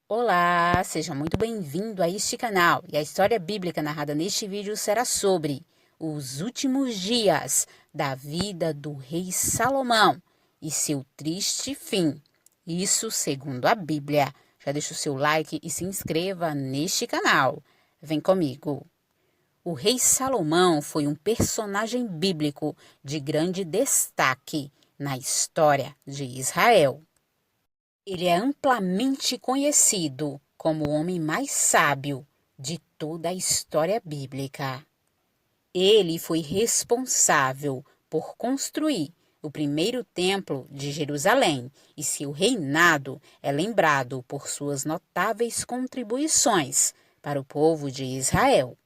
Olá, seja muito bem-vindo a este canal. E a história bíblica narrada neste vídeo será sobre os últimos dias da vida do rei Salomão e seu triste fim. Isso segundo a Bíblia. Já deixa o seu like e se inscreva neste canal. Vem comigo. O rei Salomão foi um personagem bíblico de grande destaque na história de Israel. Ele é amplamente conhecido como o homem mais sábio de toda a história bíblica. Ele foi responsável por construir o primeiro templo de Jerusalém e seu reinado é lembrado por suas notáveis contribuições para o povo de Israel.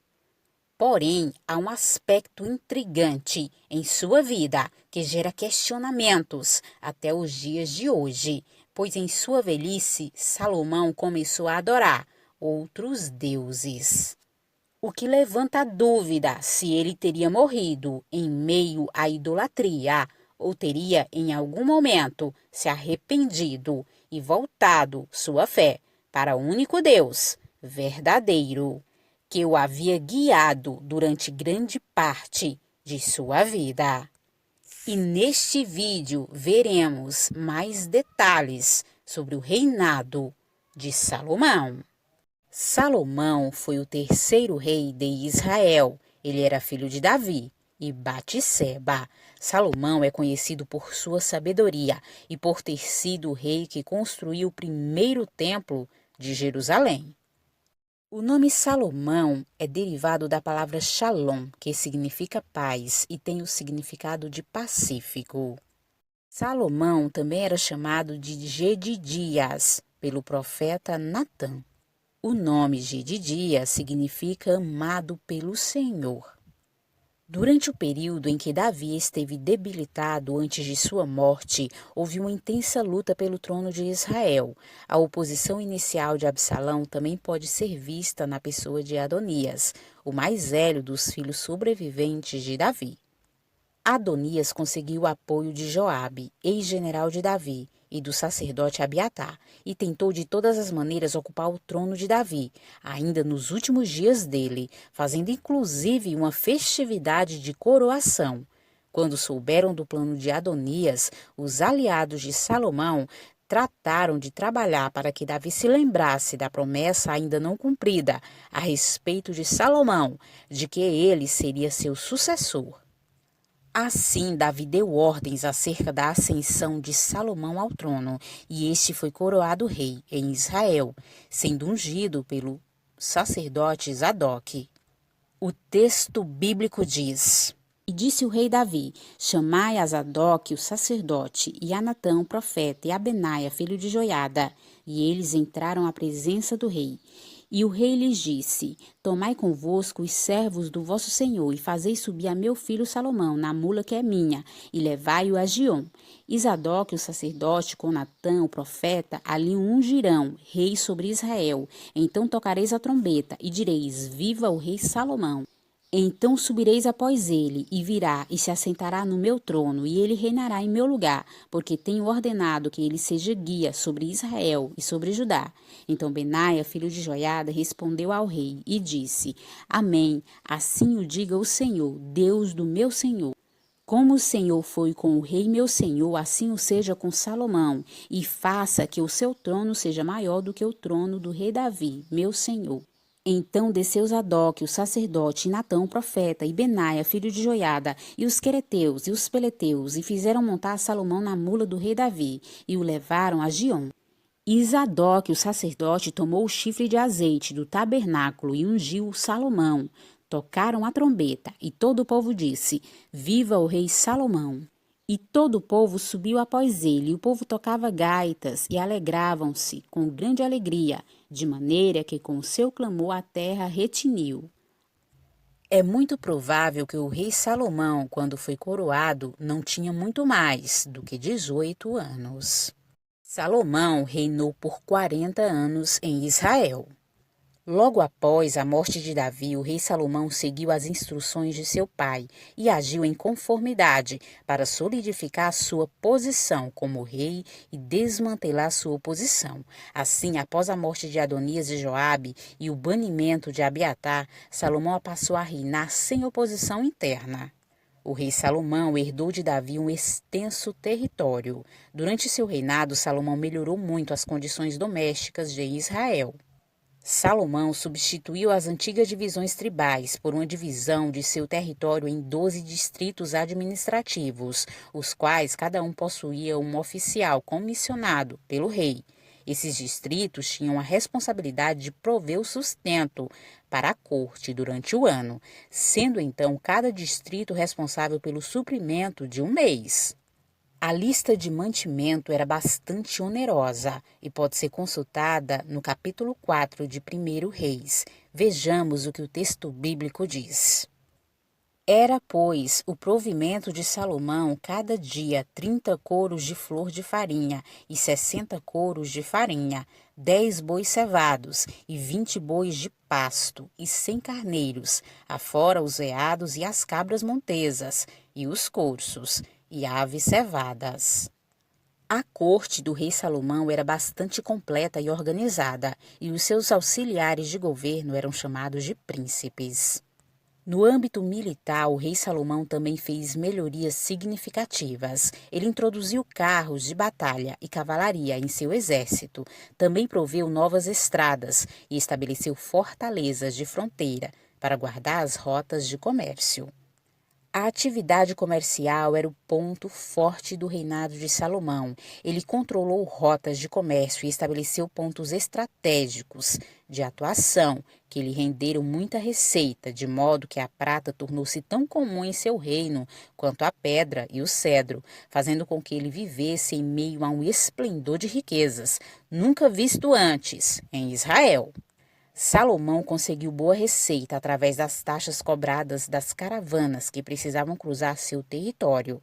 Porém, há um aspecto intrigante em sua vida que gera questionamentos até os dias de hoje, pois em sua velhice Salomão começou a adorar outros deuses. O que levanta a dúvida se ele teria morrido em meio à idolatria ou teria em algum momento se arrependido e voltado sua fé para o único Deus verdadeiro, que o havia guiado durante grande parte de sua vida. E neste vídeo veremos mais detalhes sobre o reinado de Salomão. Salomão foi o terceiro rei de Israel. Ele era filho de Davi e Batseba. Salomão é conhecido por sua sabedoria e por ter sido o rei que construiu o primeiro templo de Jerusalém. O nome Salomão é derivado da palavra Shalom, que significa paz e tem o significado de pacífico. Salomão também era chamado de Gedidias pelo profeta Natã. O nome Gedidias significa amado pelo Senhor. Durante o período em que Davi esteve debilitado antes de sua morte, houve uma intensa luta pelo trono de Israel. A oposição inicial de Absalão também pode ser vista na pessoa de Adonias, o mais velho dos filhos sobreviventes de Davi. Adonias conseguiu o apoio de Joabe, ex-general de Davi, e do sacerdote Abiatar, e tentou de todas as maneiras ocupar o trono de Davi, ainda nos últimos dias dele, fazendo inclusive uma festividade de coroação. Quando souberam do plano de Adonias, os aliados de Salomão trataram de trabalhar para que Davi se lembrasse da promessa ainda não cumprida a respeito de Salomão, de que ele seria seu sucessor. Assim, Davi deu ordens acerca da ascensão de Salomão ao trono, e este foi coroado rei em Israel, sendo ungido pelo sacerdote Zadok. O texto bíblico diz: E disse o rei Davi: Chamai a Zadok, o sacerdote, e a Natã, o profeta, e a Benaia, filho de Joiada. E eles entraram à presença do rei. E o rei lhes disse: Tomai convosco os servos do vosso senhor, e fazei subir a meu filho Salomão na mula que é minha, e levai-o a Giom. E Zadok, o sacerdote, com Natã, o profeta, ali o ungirão, rei sobre Israel. Então tocareis a trombeta, e direis: Viva o rei Salomão! Então subireis após ele, e virá, e se assentará no meu trono, e ele reinará em meu lugar, porque tenho ordenado que ele seja guia sobre Israel e sobre Judá. Então Benaia, filho de Joiada, respondeu ao rei, e disse: Amém, assim o diga o Senhor, Deus do meu Senhor. Como o Senhor foi com o rei meu senhor, assim o seja com Salomão, e faça que o seu trono seja maior do que o trono do rei Davi, meu senhor. Então desceu Zadok, o sacerdote, e Natã, o profeta, e Benaia, filho de Joiada, e os quereteus e os peleteus, e fizeram montar Salomão na mula do rei Davi, e o levaram a Giom. E Zadok, o sacerdote, tomou o chifre de azeite do tabernáculo e ungiu Salomão. Tocaram a trombeta, e todo o povo disse: Viva o rei Salomão! E todo o povo subiu após ele, e o povo tocava gaitas, e alegravam-se com grande alegria, de maneira que com o seu clamor a terra retiniu. É muito provável que o rei Salomão, quando foi coroado, não tinha muito mais do que 18 anos. Salomão reinou por 40 anos em Israel. Logo após a morte de Davi, o rei Salomão seguiu as instruções de seu pai e agiu em conformidade para solidificar sua posição como rei e desmantelar sua oposição. Assim, após a morte de Adonias e Joabe e o banimento de Abiatar, Salomão passou a reinar sem oposição interna. O rei Salomão herdou de Davi um extenso território. Durante seu reinado, Salomão melhorou muito as condições domésticas de Israel. Salomão substituiu as antigas divisões tribais por uma divisão de seu território em 12 distritos administrativos, os quais cada um possuía um oficial comissionado pelo rei. Esses distritos tinham a responsabilidade de prover o sustento para a corte durante o ano, sendo então cada distrito responsável pelo suprimento de um mês. A lista de mantimento era bastante onerosa e pode ser consultada no capítulo 4 de 1 Reis. Vejamos o que o texto bíblico diz. Era, pois, o provimento de Salomão cada dia 30 coros de flor de farinha e 60 coros de farinha, 10 bois cevados e 20 bois de pasto e 100 carneiros, afora os veados e as cabras montesas e os corços e aves cevadas. A corte do rei Salomão era bastante completa e organizada, e os seus auxiliares de governo eram chamados de príncipes. No âmbito militar, o rei Salomão também fez melhorias significativas. Ele introduziu carros de batalha e cavalaria em seu exército, também proveu novas estradas e estabeleceu fortalezas de fronteira para guardar as rotas de comércio. A atividade comercial era o ponto forte do reinado de Salomão. Ele controlou rotas de comércio e estabeleceu pontos estratégicos de atuação que lhe renderam muita receita, de modo que a prata tornou-se tão comum em seu reino quanto a pedra e o cedro, fazendo com que ele vivesse em meio a um esplendor de riquezas, nunca visto antes em Israel. Salomão conseguiu boa receita através das taxas cobradas das caravanas que precisavam cruzar seu território.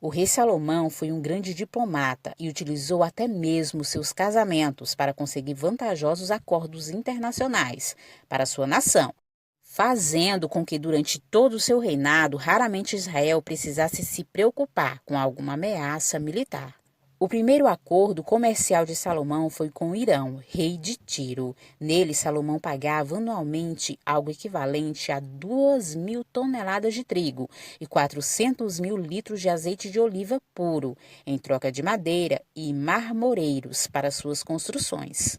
O rei Salomão foi um grande diplomata e utilizou até mesmo seus casamentos para conseguir vantajosos acordos internacionais para sua nação, fazendo com que durante todo o seu reinado raramente Israel precisasse se preocupar com alguma ameaça militar. O primeiro acordo comercial de Salomão foi com Irão, rei de Tiro. Nele, Salomão pagava anualmente algo equivalente a 2.000 toneladas de trigo e 400.000 litros de azeite de oliva puro, em troca de madeira e marmoreiros para suas construções.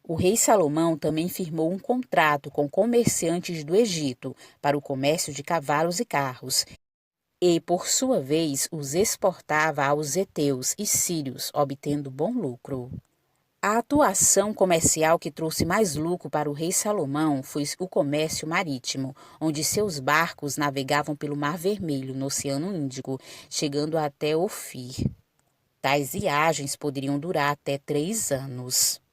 O rei Salomão também firmou um contrato com comerciantes do Egito para o comércio de cavalos e carros, e, por sua vez, os exportava aos heteus e sírios, obtendo bom lucro. A atuação comercial que trouxe mais lucro para o rei Salomão foi o comércio marítimo, onde seus barcos navegavam pelo Mar Vermelho, no Oceano Índico, chegando até Ofir. Tais viagens poderiam durar até 3 anos.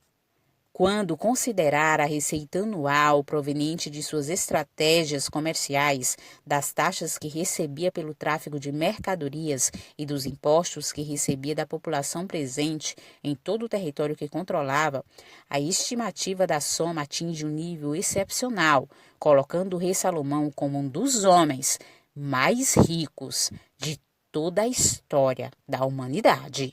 Quando considerar a receita anual proveniente de suas estratégias comerciais, das taxas que recebia pelo tráfego de mercadorias e dos impostos que recebia da população presente em todo o território que controlava, a estimativa da soma atinge um nível excepcional, colocando o rei Salomão como um dos homens mais ricos de toda a história da humanidade.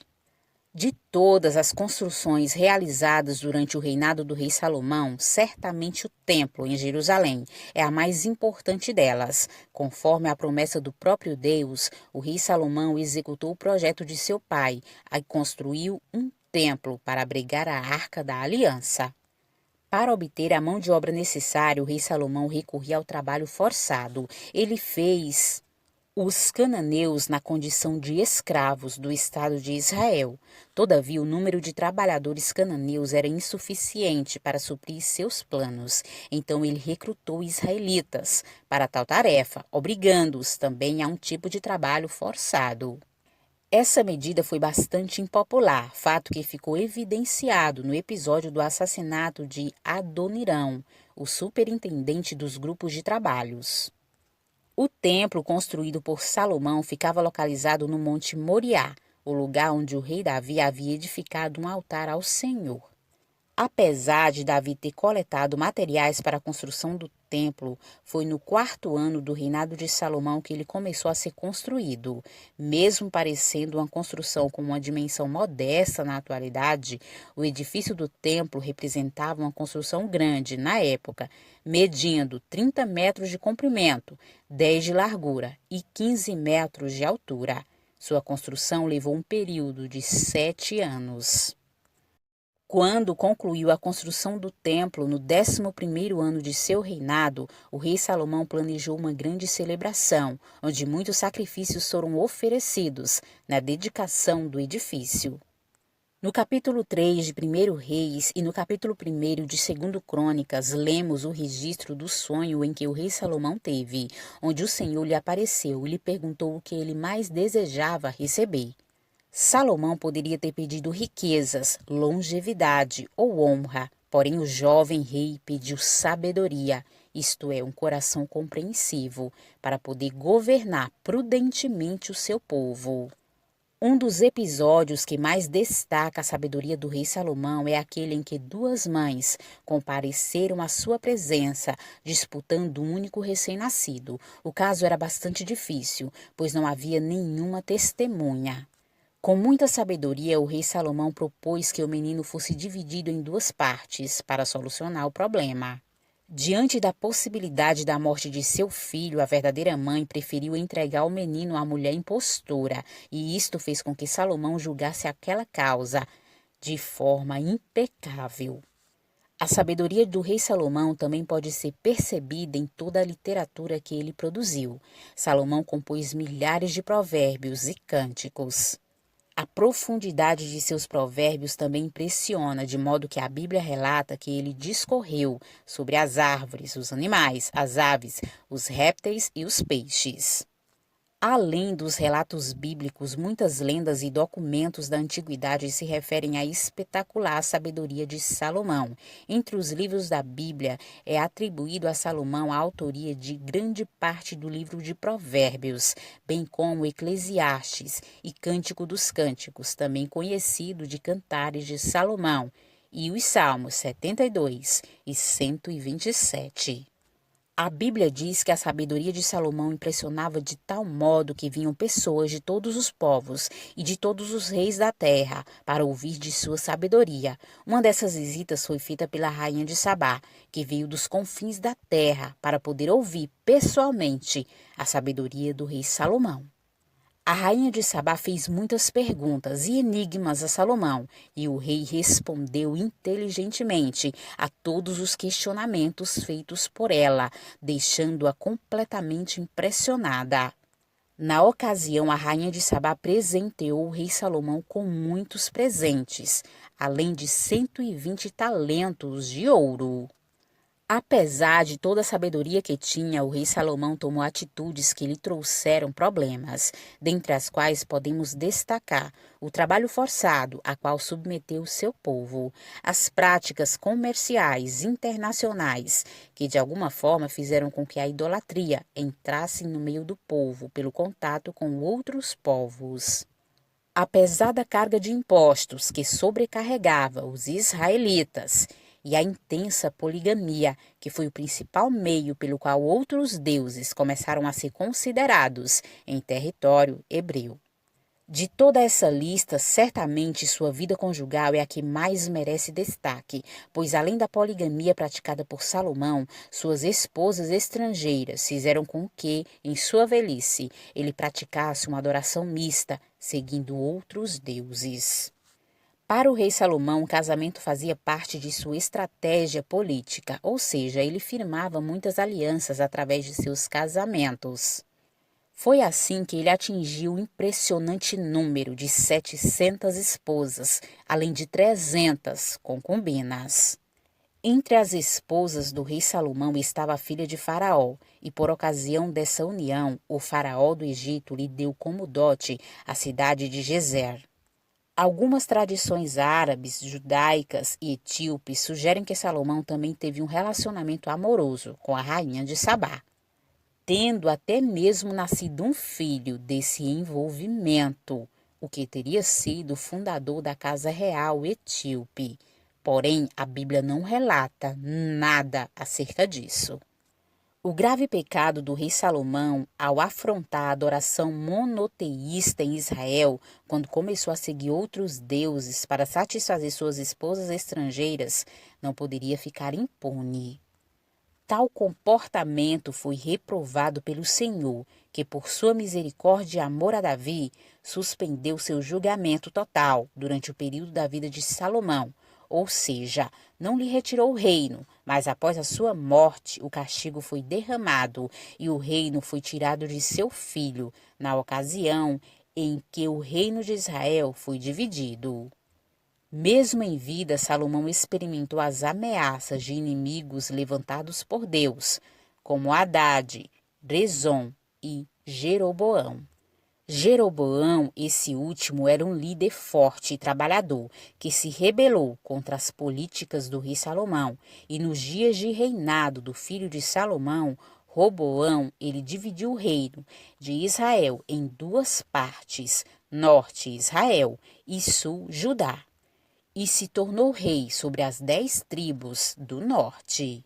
De todas as construções realizadas durante o reinado do rei Salomão, certamente o templo em Jerusalém é a mais importante delas. Conforme a promessa do próprio Deus, o rei Salomão executou o projeto de seu pai e construiu um templo para abrigar a Arca da Aliança. Para obter a mão de obra necessária, o rei Salomão recorria ao trabalho forçado. Ele fez os cananeus na condição de escravos do Estado de Israel. Todavia, o número de trabalhadores cananeus era insuficiente para suprir seus planos. Então, ele recrutou israelitas para tal tarefa, obrigando-os também a um tipo de trabalho forçado. Essa medida foi bastante impopular, fato que ficou evidenciado no episódio do assassinato de Adonirão, o superintendente dos grupos de trabalhos. O templo construído por Salomão ficava localizado no Monte Moriá, o lugar onde o rei Davi havia edificado um altar ao Senhor. Apesar de Davi ter coletado materiais para a construção do templo, foi no 4º ano do reinado de Salomão que ele começou a ser construído. Mesmo parecendo uma construção com uma dimensão modesta na atualidade, o edifício do templo representava uma construção grande na época, medindo 30 metros de comprimento, 10 de largura e 15 metros de altura. Sua construção levou um período de 7 anos. Quando concluiu a construção do templo no 11º ano de seu reinado, o rei Salomão planejou uma grande celebração, onde muitos sacrifícios foram oferecidos na dedicação do edifício. No capítulo 3 de 1º Reis e no capítulo 1º de 2º Crônicas, lemos o registro do sonho em que o rei Salomão teve, onde o Senhor lhe apareceu e lhe perguntou o que ele mais desejava receber. Salomão poderia ter pedido riquezas, longevidade ou honra, porém o jovem rei pediu sabedoria, isto é, um coração compreensivo, para poder governar prudentemente o seu povo. Um dos episódios que mais destaca a sabedoria do rei Salomão é aquele em que 2 mães compareceram à sua presença, disputando um único recém-nascido. O caso era bastante difícil, pois não havia nenhuma testemunha. Com muita sabedoria, o rei Salomão propôs que o menino fosse dividido em 2 partes para solucionar o problema. Diante da possibilidade da morte de seu filho, a verdadeira mãe preferiu entregar o menino à mulher impostora, e isto fez com que Salomão julgasse aquela causa de forma impecável. A sabedoria do rei Salomão também pode ser percebida em toda a literatura que ele produziu. Salomão compôs milhares de provérbios e cânticos. A profundidade de seus provérbios também impressiona, de modo que a Bíblia relata que ele discorreu sobre as árvores, os animais, as aves, os répteis e os peixes. Além dos relatos bíblicos, muitas lendas e documentos da antiguidade se referem à espetacular sabedoria de Salomão. Entre os livros da Bíblia, é atribuído a Salomão a autoria de grande parte do livro de Provérbios, bem como Eclesiastes e Cântico dos Cânticos, também conhecido de Cantares de Salomão, e os Salmos 72 e 127. A Bíblia diz que a sabedoria de Salomão impressionava de tal modo que vinham pessoas de todos os povos e de todos os reis da terra para ouvir de sua sabedoria. Uma dessas visitas foi feita pela rainha de Sabá, que veio dos confins da terra para poder ouvir pessoalmente a sabedoria do rei Salomão. A rainha de Sabá fez muitas perguntas e enigmas a Salomão, e o rei respondeu inteligentemente a todos os questionamentos feitos por ela, deixando-a completamente impressionada. Na ocasião, a rainha de Sabá presenteou o rei Salomão com muitos presentes, além de 120 talentos de ouro. Apesar de toda a sabedoria que tinha, o rei Salomão tomou atitudes que lhe trouxeram problemas, dentre as quais podemos destacar o trabalho forçado, a qual submeteu o seu povo, as práticas comerciais internacionais, que de alguma forma fizeram com que a idolatria entrasse no meio do povo pelo contato com outros povos. Apesar da carga de impostos que sobrecarregava os israelitas, e a intensa poligamia, que foi o principal meio pelo qual outros deuses começaram a ser considerados em território hebreu. De toda essa lista, certamente sua vida conjugal é a que mais merece destaque, pois além da poligamia praticada por Salomão, suas esposas estrangeiras fizeram com que, em sua velhice, ele praticasse uma adoração mista, seguindo outros deuses. Para o rei Salomão, o casamento fazia parte de sua estratégia política, ou seja, ele firmava muitas alianças através de seus casamentos. Foi assim que ele atingiu o impressionante número de 700 esposas, além de 300 concubinas. Entre as esposas do rei Salomão estava a filha de Faraó, e por ocasião dessa união, o faraó do Egito lhe deu como dote a cidade de Gezer. Algumas tradições árabes, judaicas e etíopes sugerem que Salomão também teve um relacionamento amoroso com a rainha de Sabá, tendo até mesmo nascido um filho desse envolvimento, o que teria sido o fundador da casa real etíope. Porém, a Bíblia não relata nada acerca disso. O grave pecado do rei Salomão, ao afrontar a adoração monoteísta em Israel, quando começou a seguir outros deuses para satisfazer suas esposas estrangeiras, não poderia ficar impune. Tal comportamento foi reprovado pelo Senhor, que por sua misericórdia e amor a Davi, suspendeu seu julgamento total durante o período da vida de Salomão, ou seja, não lhe retirou o reino, mas após a sua morte o castigo foi derramado e o reino foi tirado de seu filho, na ocasião em que o reino de Israel foi dividido. Mesmo em vida, Salomão experimentou as ameaças de inimigos levantados por Deus, como Hadade, Rezon e Jeroboão. Jeroboão, esse último, era um líder forte e trabalhador, que se rebelou contra as políticas do rei Salomão, e nos dias de reinado do filho de Salomão, Roboão, ele dividiu o reino de Israel em duas partes, norte Israel e sul Judá, e se tornou rei sobre as 10 tribos do norte.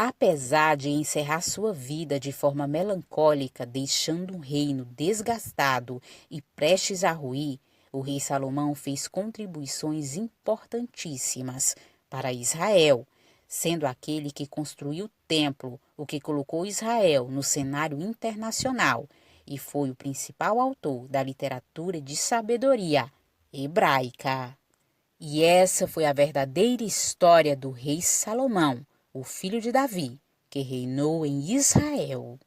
Apesar de encerrar sua vida de forma melancólica, deixando um reino desgastado e prestes a ruir, o rei Salomão fez contribuições importantíssimas para Israel, sendo aquele que construiu o templo, o que colocou Israel no cenário internacional, e foi o principal autor da literatura de sabedoria hebraica. E essa foi a verdadeira história do rei Salomão, o filho de Davi, que reinou em Israel.